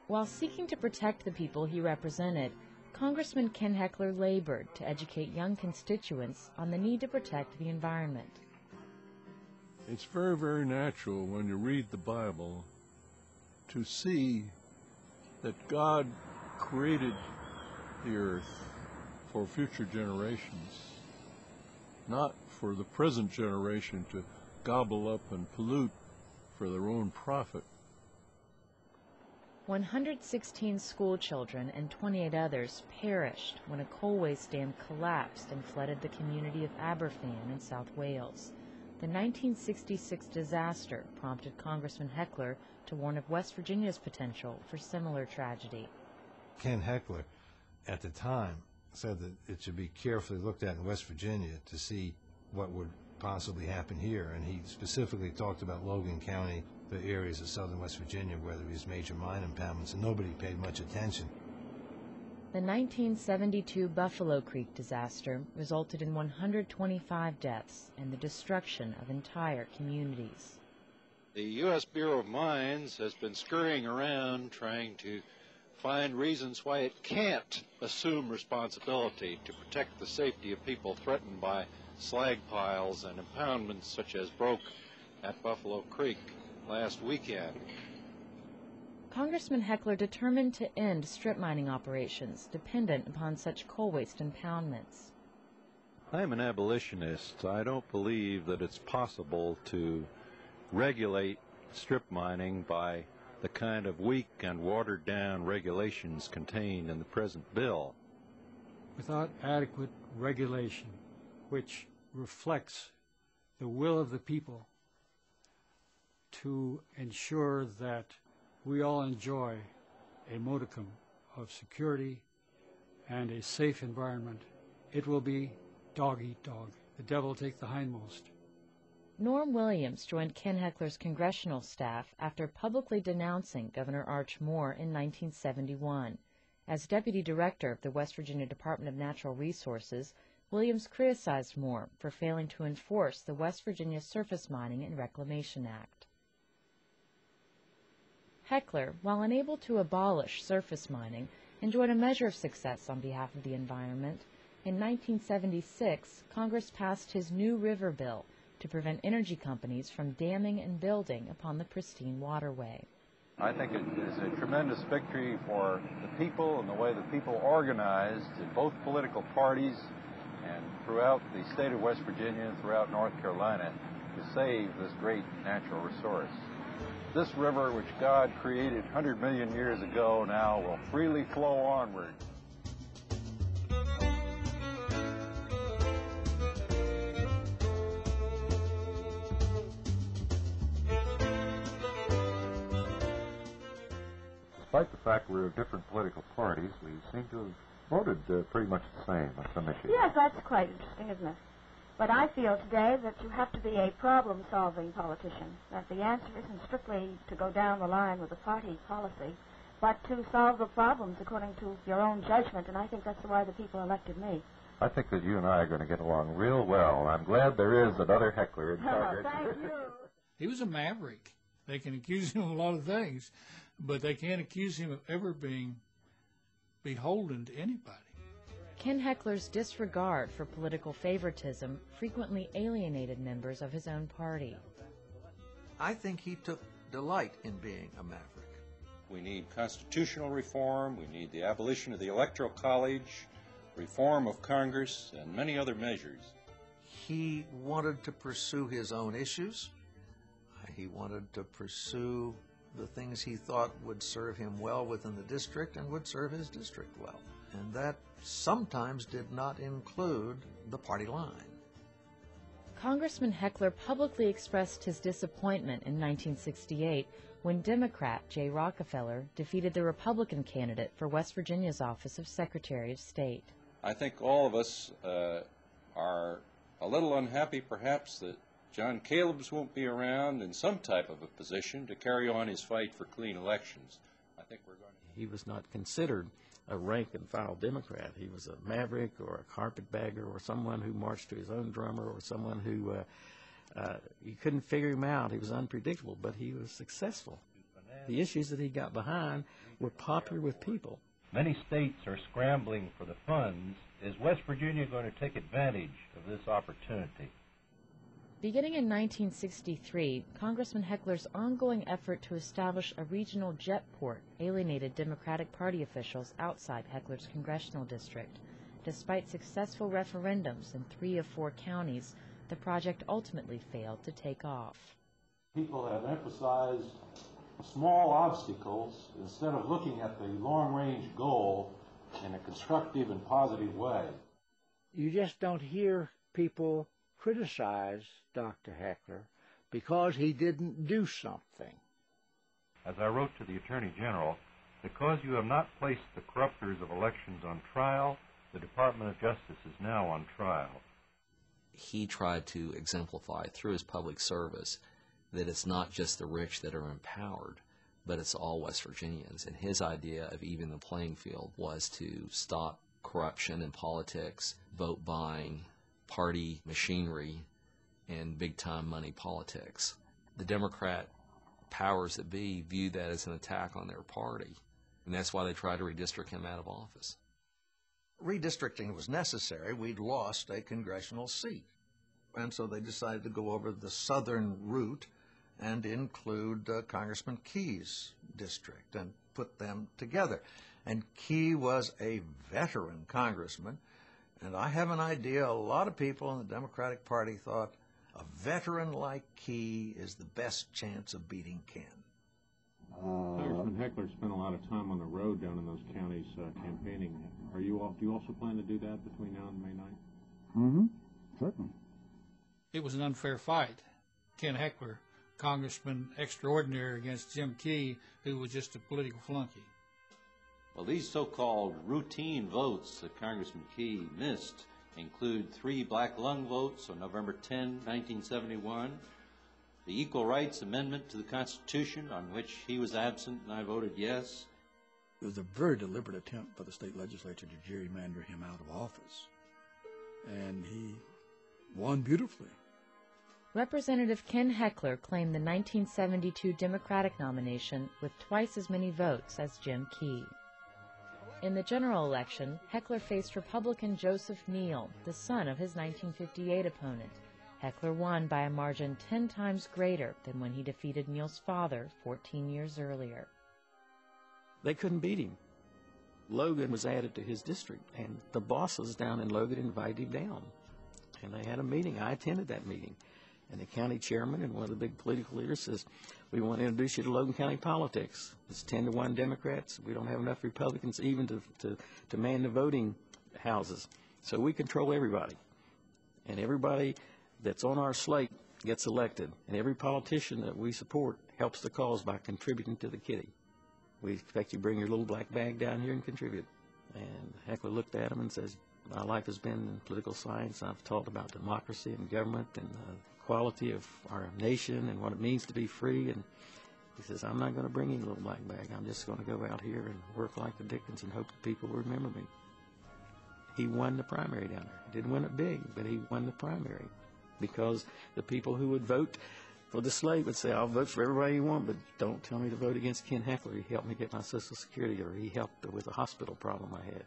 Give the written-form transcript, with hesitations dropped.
While seeking to protect the people he represented, Congressman Ken Heckler labored to educate young constituents on the need to protect the environment. It's very, very natural when you read the Bible to see that God created the earth for future generations, not for the present generation to gobble up and pollute for their own profit. 116 school children and 28 others perished when a coal waste dam collapsed and flooded the community of Aberfan in South Wales. The 1966 disaster prompted Congressman Heckler to warn of West Virginia's potential for similar tragedy. Ken Heckler, at the time, said that it should be carefully looked at in West Virginia to see what would possibly happen here, and he specifically talked about Logan County, the areas of southern West Virginia where there was major mine impoundments, and nobody paid much attention. The 1972 Buffalo Creek disaster resulted in 125 deaths and the destruction of entire communities. The U.S. Bureau of Mines has been scurrying around trying to find reasons why it can't assume responsibility to protect the safety of people threatened by slag piles and impoundments such as broke at Buffalo Creek last weekend. Congressman Heckler determined to end strip mining operations dependent upon such coal waste impoundments. I'm an abolitionist. I don't believe that it's possible to regulate strip mining by the kind of weak and watered-down regulations contained in the present bill. Without adequate regulation, which reflects the will of the people to ensure that we all enjoy a modicum of security and a safe environment, it will be dog eat dog. The devil take the hindmost. Norm Williams joined Ken Heckler's congressional staff after publicly denouncing Governor Arch Moore in 1971. As deputy director of the West Virginia Department of Natural Resources, Williams criticized Moore for failing to enforce the West Virginia Surface Mining and Reclamation Act. Heckler, while unable to abolish surface mining, enjoyed a measure of success on behalf of the environment. In 1976, Congress passed his New River Bill to prevent energy companies from damming and building upon the pristine waterway. I think it is a tremendous victory for the people and the way the people organized in both political parties and throughout the state of West Virginia and throughout North Carolina to save this great natural resource. This river, which God created 100 million years ago, now will freely flow onward. Despite the fact we're of different political parties, we seem to have voted pretty much the same on some issues. Yes, that's quite interesting, isn't it? But I feel today that you have to be a problem-solving politician, that the answer isn't strictly to go down the line with a party policy, but to solve the problems according to your own judgment, and I think that's why the people elected me. I think that you and I are going to get along real well. I'm glad there is another Heckler in Congress. Thank you. He was a maverick. They can accuse him of a lot of things, but they can't accuse him of ever being beholden to anybody. Ken Heckler's disregard for political favoritism frequently alienated members of his own party. I think he took delight in being a maverick. We need constitutional reform, we need the abolition of the Electoral College, reform of Congress, and many other measures. He wanted to pursue his own issues. He wanted to pursue the things he thought would serve him well within the district and would serve his district well. And that sometimes did not include the party line. Congressman Heckler publicly expressed his disappointment in 1968 when Democrat Jay Rockefeller defeated the Republican candidate for West Virginia's office of Secretary of State. I think all of us are a little unhappy perhaps that John Caleb's won't be around in some type of a position to carry on his fight for clean elections. I think we're going to... He was not considered a rank-and-file Democrat. He was a maverick or a carpetbagger or someone who marched to his own drummer or someone who you couldn't figure him out. He was unpredictable, but he was successful. the issues that he got behind were popular with people. Many states are scrambling for the funds. Is West Virginia going to take advantage of this opportunity? Beginning in 1963, Congressman Heckler's ongoing effort to establish a regional jet port alienated Democratic Party officials outside Heckler's congressional district. Despite successful referendums in 3 of 4 counties, the project ultimately failed to take off. People have emphasized small obstacles instead of looking at the long-range goal in a constructive and positive way. You just don't hear people criticize Dr. Heckler because he didn't do something. As I wrote to the Attorney General, because you have not placed the corruptors of elections on trial, the Department of Justice is now on trial. He tried to exemplify through his public service that it's not just the rich that are empowered, but it's all West Virginians. And his idea of evening the playing field was to stop corruption in politics, vote buying, party machinery, and big-time money politics. The Democrat powers that be viewed that as an attack on their party, and that's why they tried to redistrict him out of office. Redistricting was necessary. We'd lost a congressional seat, and so they decided to go over the southern route and include Congressman Key's district and put them together. And Key was a veteran congressman, and I have an idea a lot of people in the Democratic Party thought a veteran like Key is the best chance of beating Ken. Congressman Heckler spent a lot of time on the road down in those counties campaigning. Do you also plan to do that between now and May 9th? Mm-hmm. Certainly. It was an unfair fight. Ken Heckler, Congressman extraordinary, against Jim Key, who was just a political flunky. Well, these so-called routine votes that Congressman Key missed include 3 black lung votes on November 10, 1971, the Equal Rights Amendment to the Constitution, on which he was absent and I voted yes. It was a very deliberate attempt by the state legislature to gerrymander him out of office, and he won beautifully. Representative Ken Heckler claimed the 1972 Democratic nomination with twice as many votes as Jim Key. In the general election, Heckler faced Republican Joseph Neal, the son of his 1958 opponent. Heckler won by a margin 10 times greater than when he defeated Neal's father 14 years earlier. They couldn't beat him. Logan was added to his district, and the bosses down in Logan invited him down. And they had a meeting. I attended that meeting. And the county chairman and one of the big political leaders says, we want to introduce you to Logan County politics. It's 10-1 Democrats. We don't have enough Republicans even to man the voting houses. So we control everybody. And everybody that's on our slate gets elected. And every politician that we support helps the cause by contributing to the kitty. We expect you to bring your little black bag down here and contribute. And Heckler looked at him and says, my life has been in political science. I've taught about democracy and government and quality of our nation and what it means to be free. And he says, I'm not going to bring you a little black bag. I'm just going to go out here and work like the Dickens and hope that people will remember me. He won the primary down there. He didn't win it big, but he won the primary because the people who would vote for the slate would say, I'll vote for everybody you want, but don't tell me to vote against Ken Heckler. He helped me get my Social Security, or he helped with a hospital problem I had.